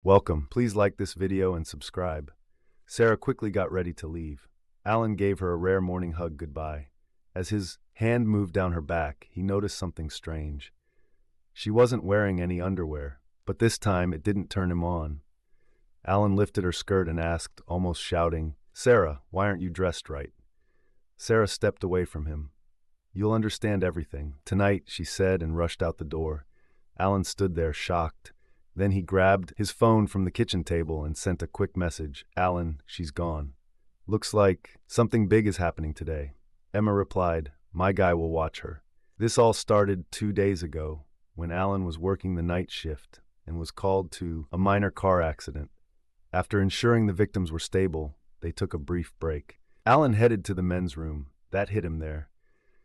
Welcome. Please like this video and subscribe. Sarah quickly got ready to leave. Alan gave her a rare morning hug goodbye. As his hand moved down her back, he noticed something strange. She wasn't wearing any underwear, but this time it didn't turn him on. Alan lifted her skirt and asked, almost shouting, "Sarah, why aren't you dressed right?" Sarah stepped away from him. "You'll understand everything tonight," she said and rushed out the door. Alan stood there, shocked. Then he grabbed his phone from the kitchen table and sent a quick message. "Alan, she's gone. Looks like something big is happening today." Emma replied, "My guy will watch her." This all started 2 days ago when Alan was working the night shift and was called to a minor car accident. After ensuring the victims were stable, they took a brief break. Alan headed to the men's room. That hit him there.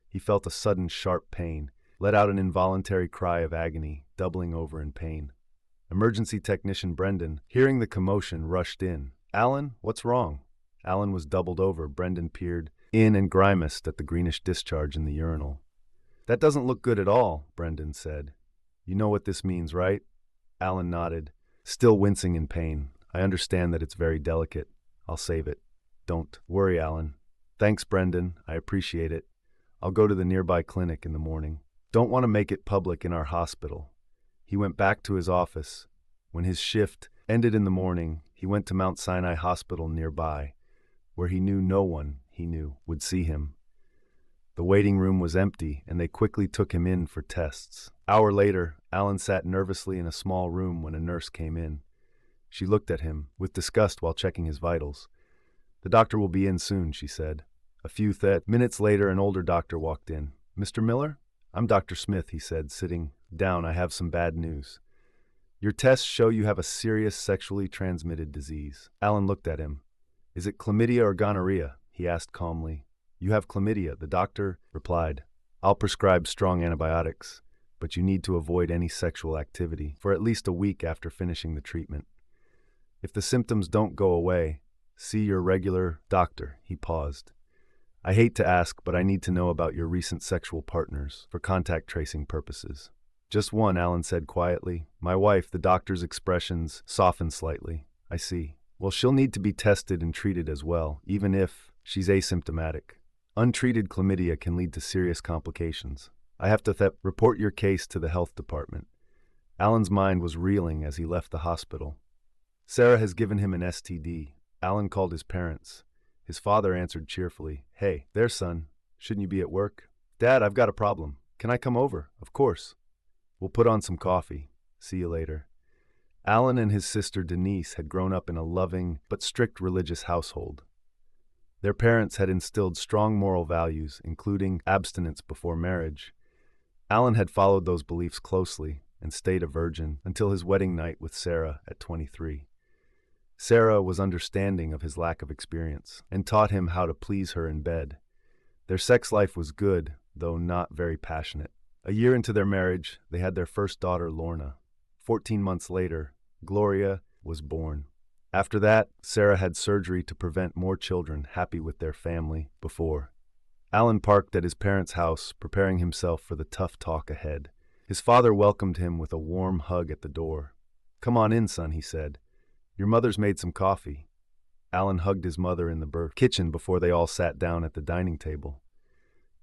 He felt a sudden sharp pain, let out an involuntary cry of agony, doubling over in pain. Emergency technician Brendan, hearing the commotion, rushed in. "Alan, what's wrong?" Alan was doubled over. Brendan peered in and grimaced at the greenish discharge in the urinal. "That doesn't look good at all," Brendan said. "You know what this means, right?" Alan nodded, still wincing in pain. "I understand that it's very delicate. I'll save it." "Don't worry, Alan." "Thanks, Brendan. I appreciate it. I'll go to the nearby clinic in the morning. Don't want to make it public in our hospital." He went back to his office. When his shift ended in the morning, he went to Mount Sinai Hospital nearby, where he knew no one he knew would see him. The waiting room was empty, and they quickly took him in for tests. An hour later, Alan sat nervously in a small room when a nurse came in. She looked at him with disgust while checking his vitals. "The doctor will be in soon," she said. A few minutes later, an older doctor walked in. "Mr. Miller?" "I'm Dr. Smith," he said, sitting down. "I have some bad news. Your tests show you have a serious sexually transmitted disease." Alan looked at him. "Is it chlamydia or gonorrhea?" he asked calmly. "You have chlamydia," the doctor replied. "I'll prescribe strong antibiotics, but you need to avoid any sexual activity for at least a week after finishing the treatment. If the symptoms don't go away, see your regular doctor." He paused. "I hate to ask, but I need to know about your recent sexual partners for contact tracing purposes." "Just one," Alan said quietly. "My wife." The doctor's expressions softened slightly. "I see. Well, she'll need to be tested and treated as well, even if she's asymptomatic. Untreated chlamydia can lead to serious complications. I have to report your case to the health department." Alan's mind was reeling as he left the hospital. Sarah has given him an STD. Alan called his parents. His father answered cheerfully. "Hey, there, son. Shouldn't you be at work?" "Dad, I've got a problem. Can I come over?" "Of course. We'll put on some coffee. See you later." Alan and his sister Denise had grown up in a loving but strict religious household. Their parents had instilled strong moral values, including abstinence before marriage. Alan had followed those beliefs closely and stayed a virgin until his wedding night with Sarah at 23. Sarah was understanding of his lack of experience and taught him how to please her in bed. Their sex life was good, though not very passionate. A year into their marriage, they had their first daughter, Lorna. 14 months later, Gloria was born. After that, Sarah had surgery to prevent more children, happy with their family before. Alan parked at his parents' house, preparing himself for the tough talk ahead. His father welcomed him with a warm hug at the door. "Come on in, son," he said. "Your mother's made some coffee." Alan hugged his mother in the kitchen before they all sat down at the dining table.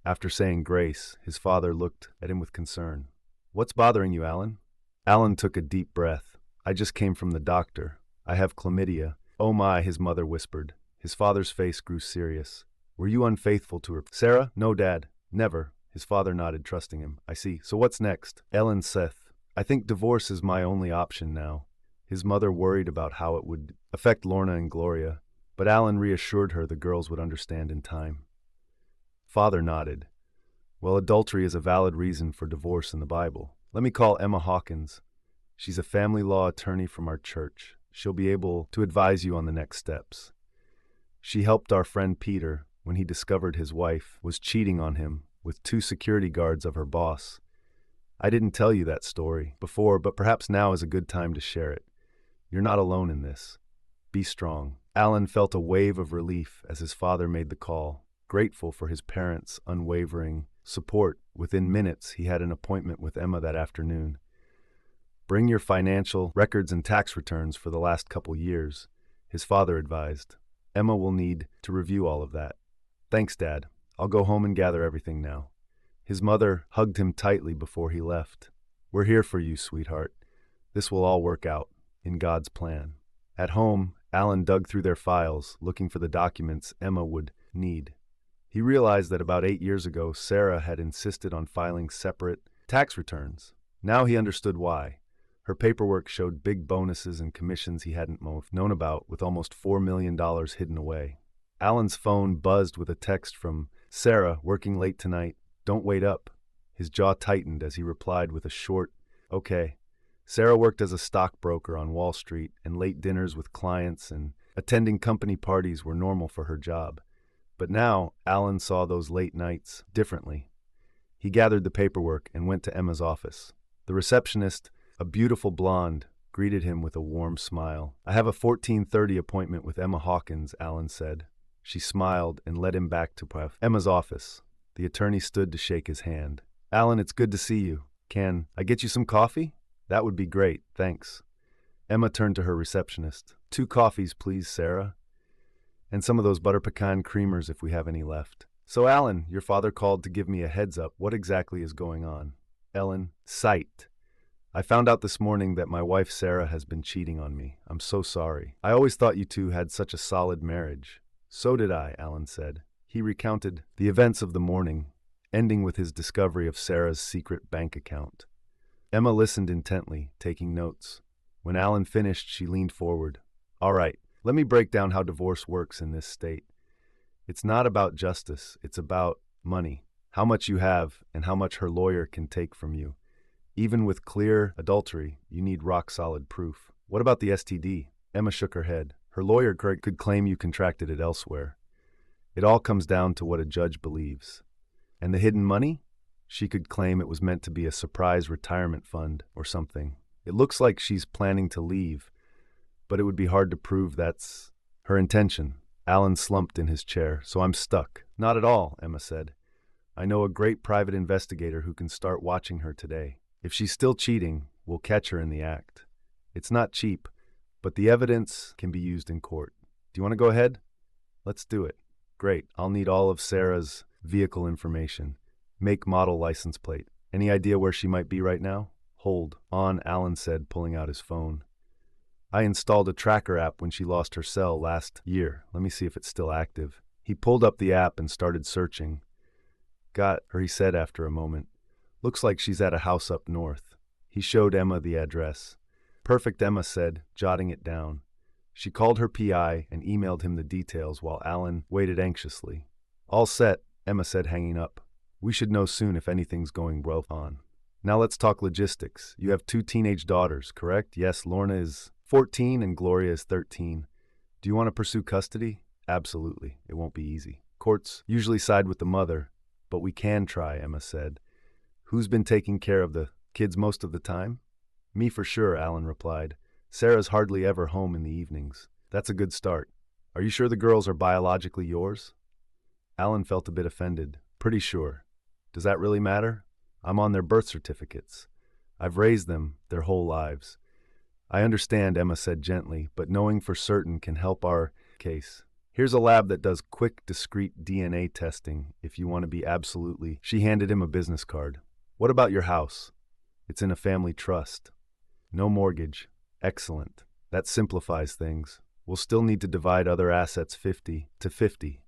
After saying grace, his father looked at him with concern. "What's bothering you, Alan?" Alan took a deep breath. "I just came from the doctor. I have chlamydia." "Oh my," his mother whispered. His father's face grew serious. "Were you unfaithful to her?" "Sarah? No, Dad. Never." His father nodded, trusting him. "I see. So what's next?" Ellen Seth. "I think divorce is my only option now." His mother worried about how it would affect Lorna and Gloria, but Alan reassured her the girls would understand in time. Father nodded. "Well, adultery is a valid reason for divorce in the Bible. Let me call Emma Hawkins. She's a family law attorney from our church. She'll be able to advise you on the next steps. She helped our friend Peter when he discovered his wife was cheating on him with 2 security guards of her boss. I didn't tell you that story before, but perhaps now is a good time to share it. You're not alone in this. Be strong." Alan felt a wave of relief as his father made the call, grateful for his parents' unwavering support. Within minutes, he had an appointment with Emma that afternoon. Bring your financial records and tax returns for the last couple years, his father advised. Emma will need to review all of that. Thanks, Dad. I'll go home and gather everything now. His mother hugged him tightly before he left. We're here for you, sweetheart. This will all work out, in God's plan. At home, Alan dug through their files, looking for the documents Emma would need. He realized that about 8 years ago, Sarah had insisted on filing separate tax returns. Now he understood why. Her paperwork showed big bonuses and commissions he hadn't known about, with almost $4 million hidden away. Alan's phone buzzed with a text from Sarah, working late tonight. Don't wait up. His jaw tightened as he replied with a short, okay. Sarah worked as a stockbroker on Wall Street, and late dinners with clients and attending company parties were normal for her job. But now, Alan saw those late nights differently. He gathered the paperwork and went to Emma's office. The receptionist, a beautiful blonde, greeted him with a warm smile. I have a 14:30 appointment with Emma Hawkins, Alan said. She smiled and led him back to Emma's office. The attorney stood to shake his hand. Alan, it's good to see you. Can I get you some coffee? That would be great, thanks. Emma turned to her receptionist. 2 coffees, please, Sarah. And some of those butter pecan creamers if we have any left. So, Alan, your father called to give me a heads up. What exactly is going on? Ellen, sight. I found out this morning that my wife Sarah has been cheating on me. I'm so sorry. I always thought you two had such a solid marriage. So did I, Alan said. He recounted the events of the morning, ending with his discovery of Sarah's secret bank account. Emma listened intently, taking notes. When Alan finished, she leaned forward. All right, let me break down how divorce works in this state. It's not about justice, it's about money, how much you have and how much her lawyer can take from you. Even with clear adultery, you need rock-solid proof. What about the STD? Emma shook her head. Her lawyer could claim you contracted it elsewhere. It all comes down to what a judge believes. And the hidden money? She could claim it was meant to be a surprise retirement fund or something. It looks like she's planning to leave, but it would be hard to prove that's her intention. Alan slumped in his chair. So I'm stuck. Not at all, Emma said. I know a great private investigator who can start watching her today. If she's still cheating, we'll catch her in the act. It's not cheap, but the evidence can be used in court. Do you want to go ahead? Let's do it. Great. I'll need all of Sarah's vehicle information. Make, model, license plate. Any idea where she might be right now? Hold on, Alan said, pulling out his phone. I installed a tracker app when she lost her cell last year. Let me see if it's still active. He pulled up the app and started searching. Got her, he said after a moment. Looks like she's at a house up north. He showed Emma the address. Perfect, Emma said, jotting it down. She called her PI and emailed him the details while Alan waited anxiously. All set, Emma said, hanging up. We should know soon if anything's going well on. Now let's talk logistics. You have 2 teenage daughters, correct? Yes, Lorna is 14 and Gloria is 13. Do you want to pursue custody? Absolutely. It won't be easy. Courts usually side with the mother, but we can try, Emma said. Who's been taking care of the kids most of the time? Me for sure, Alan replied. Sarah's hardly ever home in the evenings. That's a good start. Are you sure the girls are biologically yours? Alan felt a bit offended. Pretty sure. Does that really matter? I'm on their birth certificates. I've raised them their whole lives. I understand, Emma said gently, but knowing for certain can help our case. Here's a lab that does quick, discrete DNA testing if you want to be absolutely. She handed him a business card. What about your house? It's in a family trust. No mortgage. Excellent. That simplifies things. We'll still need to divide other assets 50-50.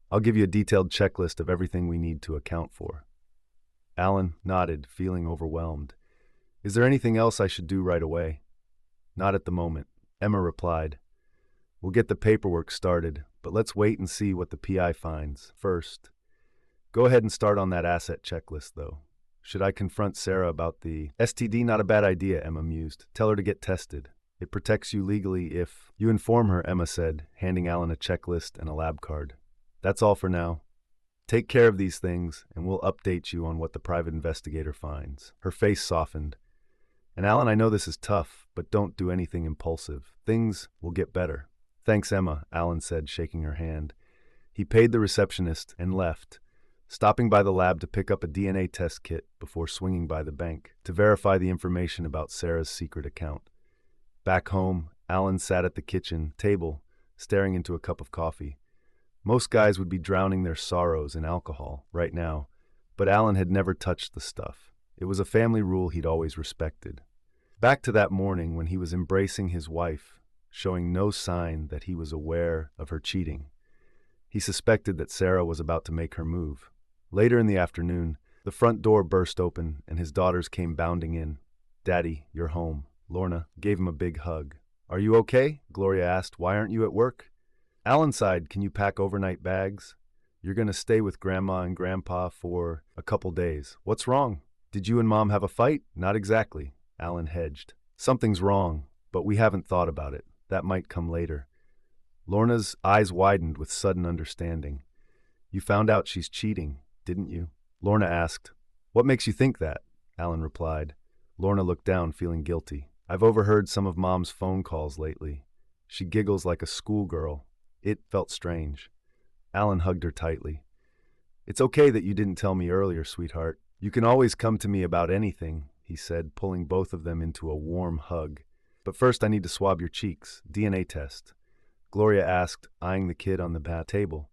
I'll give you a detailed checklist of everything we need to account for. Alan nodded, feeling overwhelmed. Is there anything else I should do right away? Not at the moment, Emma replied. We'll get the paperwork started, but let's wait and see what the PI finds first. Go ahead and start on that asset checklist, though. Should I confront Sarah about the STD? Not a bad idea, Emma mused. Tell her to get tested. It protects you legally if you inform her, Emma said, handing Alan a checklist and a lab card. That's all for now. Take care of these things, and we'll update you on what the private investigator finds. Her face softened. And Alan, I know this is tough, but don't do anything impulsive. Things will get better. Thanks, Emma, Alan said, shaking her hand. He paid the receptionist and left, stopping by the lab to pick up a DNA test kit before swinging by the bank to verify the information about Sarah's secret account. Back home, Alan sat at the kitchen table, staring into a cup of coffee. Most guys would be drowning their sorrows in alcohol right now, but Alan had never touched the stuff. It was a family rule he'd always respected. Back to that morning when he was embracing his wife, showing no sign that he was aware of her cheating. He suspected that Sarah was about to make her move. Later in the afternoon, the front door burst open and his daughters came bounding in. "Daddy, you're home." Lorna gave him a big hug. "Are you okay?" Gloria asked. "Why aren't you at work?" Alan sighed. "Can you pack overnight bags? You're going to stay with Grandma and Grandpa for a couple days." "What's wrong? Did you and Mom have a fight?" "Not exactly." Alan hedged. "Something's wrong, but we haven't thought about it. That might come later." Lorna's eyes widened with sudden understanding. "You found out she's cheating, didn't you?" Lorna asked. "What makes you think that?" Alan replied. Lorna looked down, feeling guilty. "I've overheard some of Mom's phone calls lately. She giggles like a schoolgirl." It felt strange. Alan hugged her tightly. "It's okay that you didn't tell me earlier, sweetheart. You can always come to me about anything," he said, pulling both of them into a warm hug. "But first I need to swab your cheeks. DNA test." Gloria asked, eyeing the kid on the table.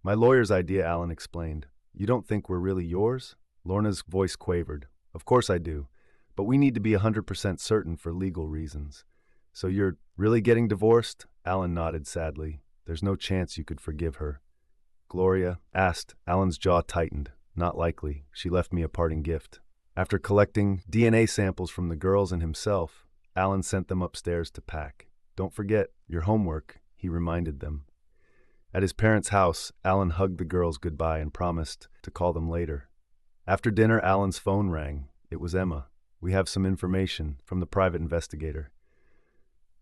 "My lawyer's idea," Alan explained. "You don't think we're really yours?" Lorna's voice quavered. "Of course I do, but we need to be 100% certain for legal reasons." "So you're really getting divorced?" Alan nodded sadly. "There's no chance you could forgive her?" Gloria asked. Alan's jaw tightened. "Not likely. She left me a parting gift." After collecting DNA samples from the girls and himself, Alan sent them upstairs to pack. "Don't forget your homework," he reminded them. At his parents' house, Alan hugged the girls goodbye and promised to call them later. After dinner, Alan's phone rang. It was Emma. "We have some information from the private investigator.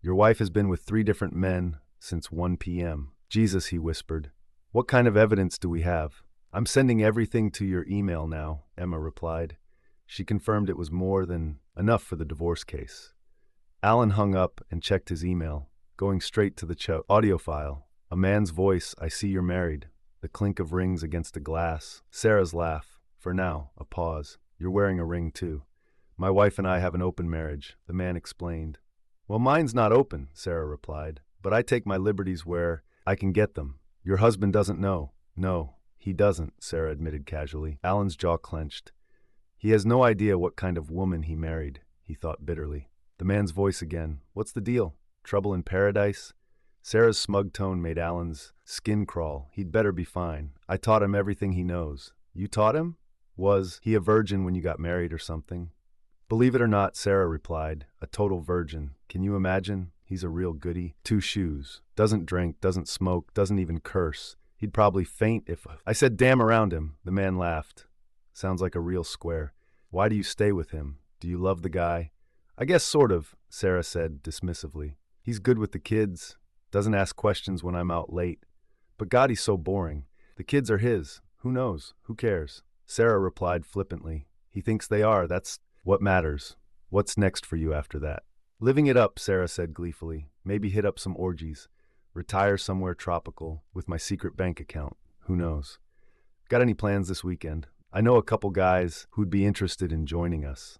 Your wife has been with 3 different men since 1 p.m. "Jesus," he whispered. "What kind of evidence do we have?" "I'm sending everything to your email now," Emma replied. She confirmed it was more than enough for the divorce case. Alan hung up and checked his email, going straight to the audio file. A man's voice. "I see you're married." The clink of rings against a glass. Sarah's laugh. "For now." A pause. "You're wearing a ring too." "My wife and I have an open marriage," the man explained. "Well, mine's not open," Sarah replied, "but I take my liberties where I can get them. Your husband doesn't know." "No, he doesn't," Sarah admitted casually. Alan's jaw clenched. He has no idea what kind of woman he married, he thought bitterly. The man's voice again. "What's the deal? Trouble in paradise?" Sarah's smug tone made Alan's skin crawl. "He'd better be fine. I taught him everything he knows." "You taught him? Was he a virgin when you got married or something?" "Believe it or not," Sarah replied, "a total virgin. Can you imagine? He's a real goody. 2 shoes. Doesn't drink, doesn't smoke, doesn't even curse. He'd probably faint if I said damn around him." The man laughed. "Sounds like a real square. Why do you stay with him? Do you love the guy?" "I guess sort of," Sarah said dismissively. "He's good with the kids. Doesn't ask questions when I'm out late. But God, he's so boring. The kids are his. Who knows? Who cares?" Sarah replied flippantly. "He thinks they are. That's what matters. What's next for you after that?" "Living it up," Sarah said gleefully. "Maybe hit up some orgies. Retire somewhere tropical with my secret bank account. Who knows? Got any plans this weekend? I know a couple guys who'd be interested in joining us."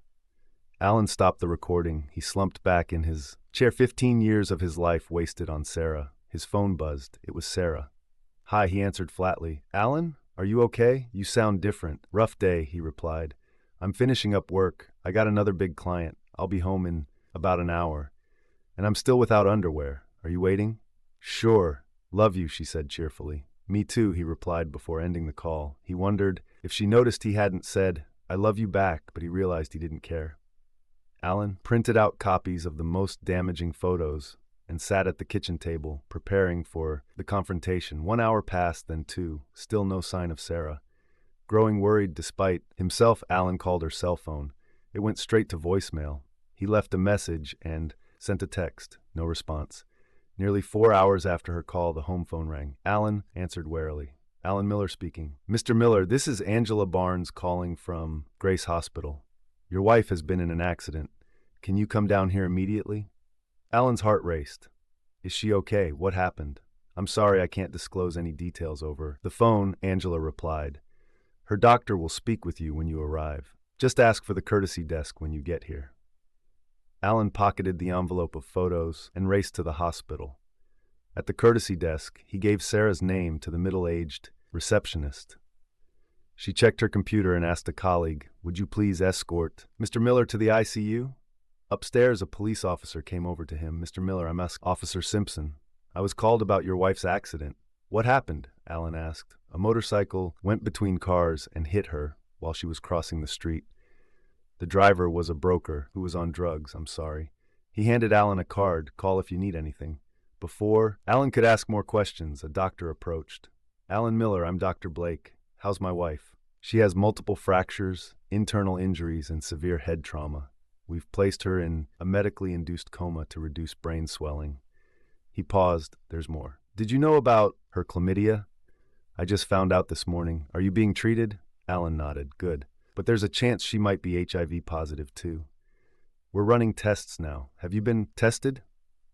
Alan stopped the recording. He slumped back in his chair. 15 years of his life wasted on Sarah. His phone buzzed. It was Sarah. "Hi," he answered flatly. "Alan, are you okay? You sound different." "Rough day," he replied. "I'm finishing up work. I got another big client. I'll be home in about an hour. And I'm still without underwear. Are you waiting?" "Sure. Love you," she said cheerfully. "Me too," he replied before ending the call. He wondered if she noticed he hadn't said, "I love you" back, but he realized he didn't care. Alan printed out copies of the most damaging photos and sat at the kitchen table, preparing for the confrontation. 1 hour passed, then 2. Still no sign of Sarah. Growing worried despite himself, Alan called her cell phone. It went straight to voicemail. He left a message and sent a text. No response. Nearly 4 hours after her call, the home phone rang. Alan answered warily. "Alan Miller speaking." "Mr. Miller, this is Angela Barnes calling from Grace Hospital. Your wife has been in an accident. Can you come down here immediately?" Alan's heart raced. "Is she okay? What happened?" "I'm sorry I can't disclose any details over the phone," Angela replied. Her doctor will speak with you when you arrive. Just ask for the courtesy desk when you get here." Alan pocketed the envelope of photos and raced to the hospital. At the courtesy desk, he gave Sarah's name to the middle-aged receptionist. She checked her computer and asked a colleague, "Would you please escort Mr. Miller to the ICU?" Upstairs, a police officer came over to him. "Mr. Miller, I'm Officer Simpson. I was called about your wife's accident." "What happened?" Alan asked. "A motorcycle went between cars and hit her while she was crossing the street. The driver was a broker who was on drugs, I'm sorry." He handed Alan a card. "Call if you need anything." Before Alan could ask more questions, a doctor approached. "Alan Miller, I'm Dr. Blake. How's my wife?" "She has multiple fractures, internal injuries, and severe head trauma. We've placed her in a medically induced coma to reduce brain swelling." He paused. "There's more. Did you know about her chlamydia? I just found out this morning. Are you being treated?" Alan nodded. "Good. But there's a chance she might be HIV positive too. We're running tests now. Have you been tested?"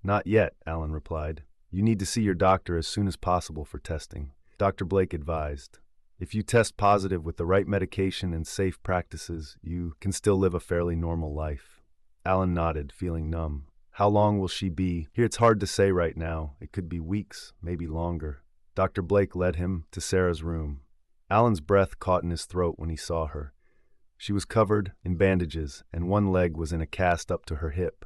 "Not yet," Alan replied. "You need to see your doctor as soon as possible for testing." Dr. Blake advised, "If you test positive with the right medication and safe practices, you can still live a fairly normal life." Alan nodded, feeling numb. "How long will she be here?" "It's hard to say right now. It could be weeks, maybe longer." Dr. Blake led him to Sarah's room. Alan's breath caught in his throat when he saw her. She was covered in bandages, and one leg was in a cast up to her hip.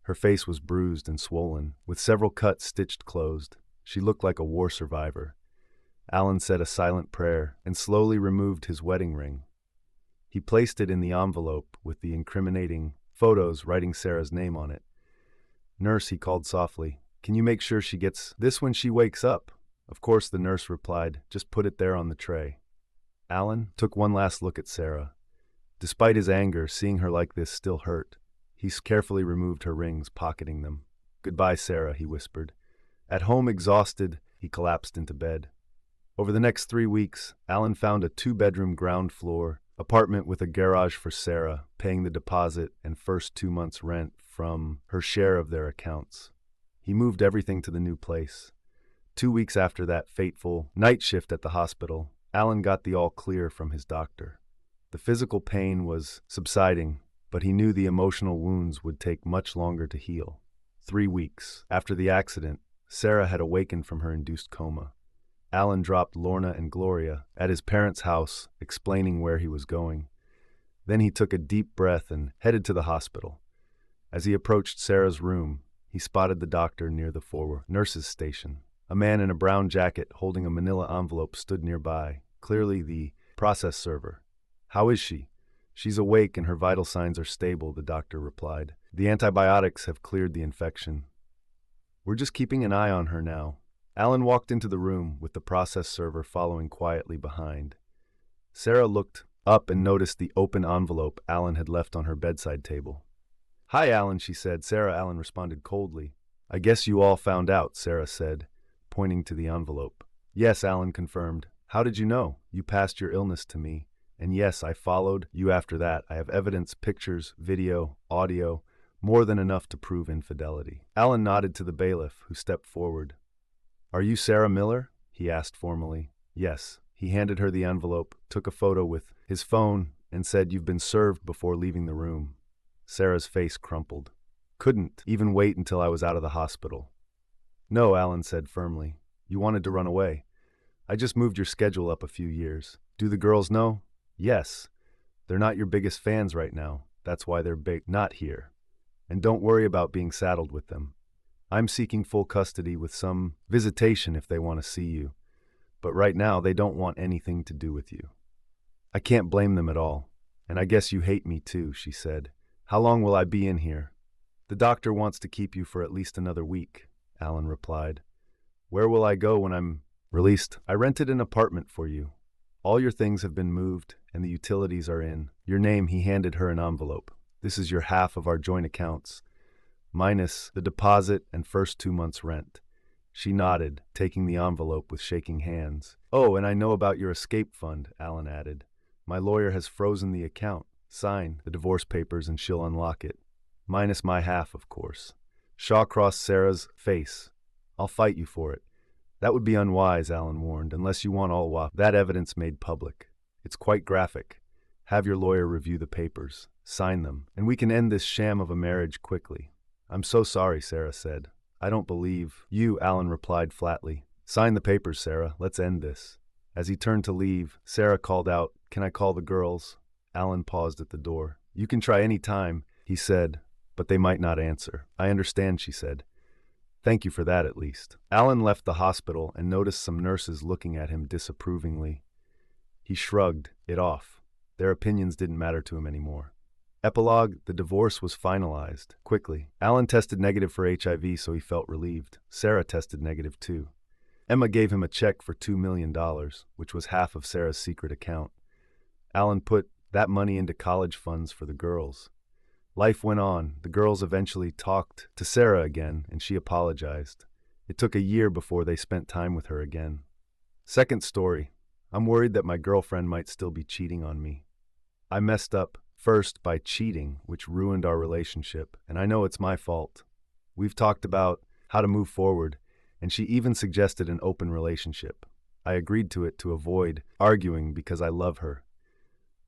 Her face was bruised and swollen, with several cuts stitched closed. She looked like a war survivor. Alan said a silent prayer and slowly removed his wedding ring. He placed it in the envelope with the incriminating photos, writing Sarah's name on it. "Nurse," he called softly, "can you make sure she gets this when she wakes up?" "Of course," the nurse replied. "Just put it there on the tray." Alan took one last look at Sarah. Despite his anger, seeing her like this still hurt. He carefully removed her rings, pocketing them. "Goodbye, Sarah," he whispered. At home, exhausted, he collapsed into bed. Over the next 3 weeks, Alan found a 2-bedroom ground-floor apartment with a garage for Sarah, paying the deposit and first 2 months' rent from her share of their accounts. He moved everything to the new place. 2 weeks after that fateful night shift at the hospital, Alan got the all-clear from his doctor. The physical pain was subsiding, but he knew the emotional wounds would take much longer to heal. 3 weeks after the accident, Sarah had awakened from her induced coma. Alan dropped Lorna and Gloria at his parents' house, explaining where he was going. Then he took a deep breath and headed to the hospital. As he approached Sarah's room, he spotted the doctor near the forward nurse's station. A man in a brown jacket holding a manila envelope stood nearby, clearly the process server. "How is she?" "She's awake and her vital signs are stable," the doctor replied. "The antibiotics have cleared the infection. We're just keeping an eye on her now." Alan walked into the room with the process server following quietly behind. Sarah looked up and noticed the open envelope Alan had left on her bedside table. "Hi, Alan," she said. "Sarah," Alan responded coldly. "I guess you all found out," Sarah said, pointing to the envelope. "Yes," Alan confirmed. "How did you know? You passed your illness to me. And yes, I followed you after that. I have evidence, pictures, video, audio, more than enough to prove infidelity." Alan nodded to the bailiff, who stepped forward. "Are you Sarah Miller?" he asked formally. "Yes." He handed her the envelope, took a photo with his phone, and said, "You've been served," before leaving the room. Sarah's face crumpled. "Couldn't even wait until I was out of the hospital." "No," Alan said firmly. "You wanted to run away. I just moved your schedule up a few years. Do the girls know?" "Yes. They're not your biggest fans right now. That's why they're not here. And don't worry about being saddled with them. I'm seeking full custody with some visitation if they want to see you. But right now, they don't want anything to do with you." "I can't blame them at all. And I guess you hate me too," she said. "How long will I be in here?" "The doctor wants to keep you for at least another week," Alan replied. "Where will I go when I'm released?" "I rented an apartment for you. All your things have been moved, and the utilities are in your name." He handed her an envelope. "This is your half of our joint accounts, minus the deposit and first 2 months' rent." She nodded, taking the envelope with shaking hands. "Oh, and I know about your escape fund," Alan added. "My lawyer has frozen the account. Sign the divorce papers and she'll unlock it. Minus my half, of course." Shaw crossed Sarah's face. "I'll fight you for it." "That would be unwise," Alan warned, "unless you want all that evidence made public." It's quite graphic. Have your lawyer review the papers, sign them, and we can end this sham of a marriage quickly." "I'm so sorry," Sarah said. "I don't believe you," Alan replied flatly. "Sign the papers, Sarah. Let's end this." As he turned to leave, Sarah called out, "Can I call the girls?" Alan paused at the door. "You can try any time," he said, "but they might not answer." "I understand," she said. "Thank you for that, at least." Alan left the hospital and noticed some nurses looking at him disapprovingly. He shrugged it off. Their opinions didn't matter to him anymore. Epilogue: the divorce was finalized quickly. Alan tested negative for HIV, so he felt relieved. Sarah tested negative too. Emma gave him a check for $2 million, which was half of Sarah's secret account. Alan put that money into college funds for the girls. Life went on. The girls eventually talked to Sarah again, and she apologized. It took a year before they spent time with her again. Second story. I'm worried that my girlfriend might still be cheating on me. I messed up, first, by cheating, which ruined our relationship, and I know it's my fault. We've talked about how to move forward, and she even suggested an open relationship. I agreed to it to avoid arguing because I love her.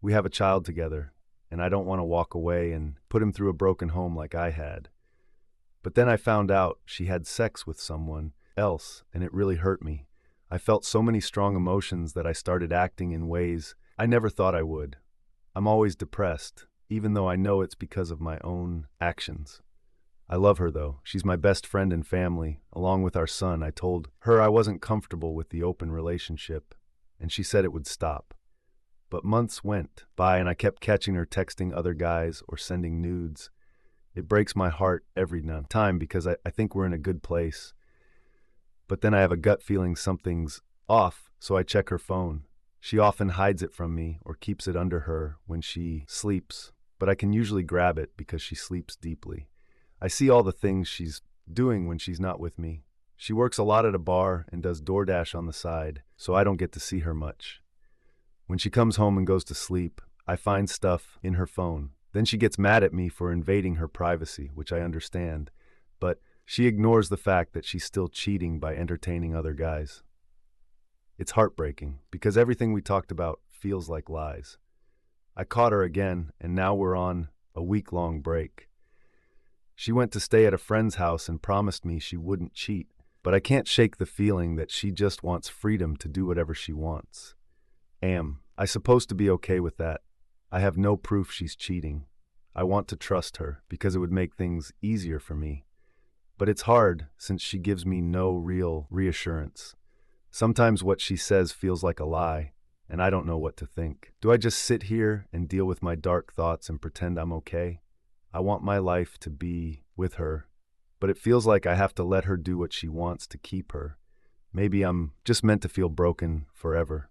We have a child together, and I don't want to walk away and put him through a broken home like I had. But then I found out she had sex with someone else, and it really hurt me. I felt so many strong emotions that I started acting in ways I never thought I would. I'm always depressed, even though I know it's because of my own actions. I love her, though. She's my best friend and family. Along with our son, I told her I wasn't comfortable with the open relationship, and she said it would stop. But months went by, and I kept catching her texting other guys or sending nudes. It breaks my heart every time because I think we're in a good place. But then I have a gut feeling something's off, so I check her phone. She often hides it from me or keeps it under her when she sleeps, but I can usually grab it because she sleeps deeply. I see all the things she's doing when she's not with me. She works a lot at a bar and does DoorDash on the side, so I don't get to see her much. When she comes home and goes to sleep, I find stuff in her phone. Then she gets mad at me for invading her privacy, which I understand, but she ignores the fact that she's still cheating by entertaining other guys. It's heartbreaking because everything we talked about feels like lies. I caught her again, and now we're on a week-long break. She went to stay at a friend's house and promised me she wouldn't cheat, but I can't shake the feeling that she just wants freedom to do whatever she wants. Am I supposed to be okay with that? I have no proof she's cheating. I want to trust her because it would make things easier for me. But it's hard since she gives me no real reassurance. Sometimes what she says feels like a lie, and I don't know what to think. Do I just sit here and deal with my dark thoughts and pretend I'm okay? I want my life to be with her, but it feels like I have to let her do what she wants to keep her. Maybe I'm just meant to feel broken forever.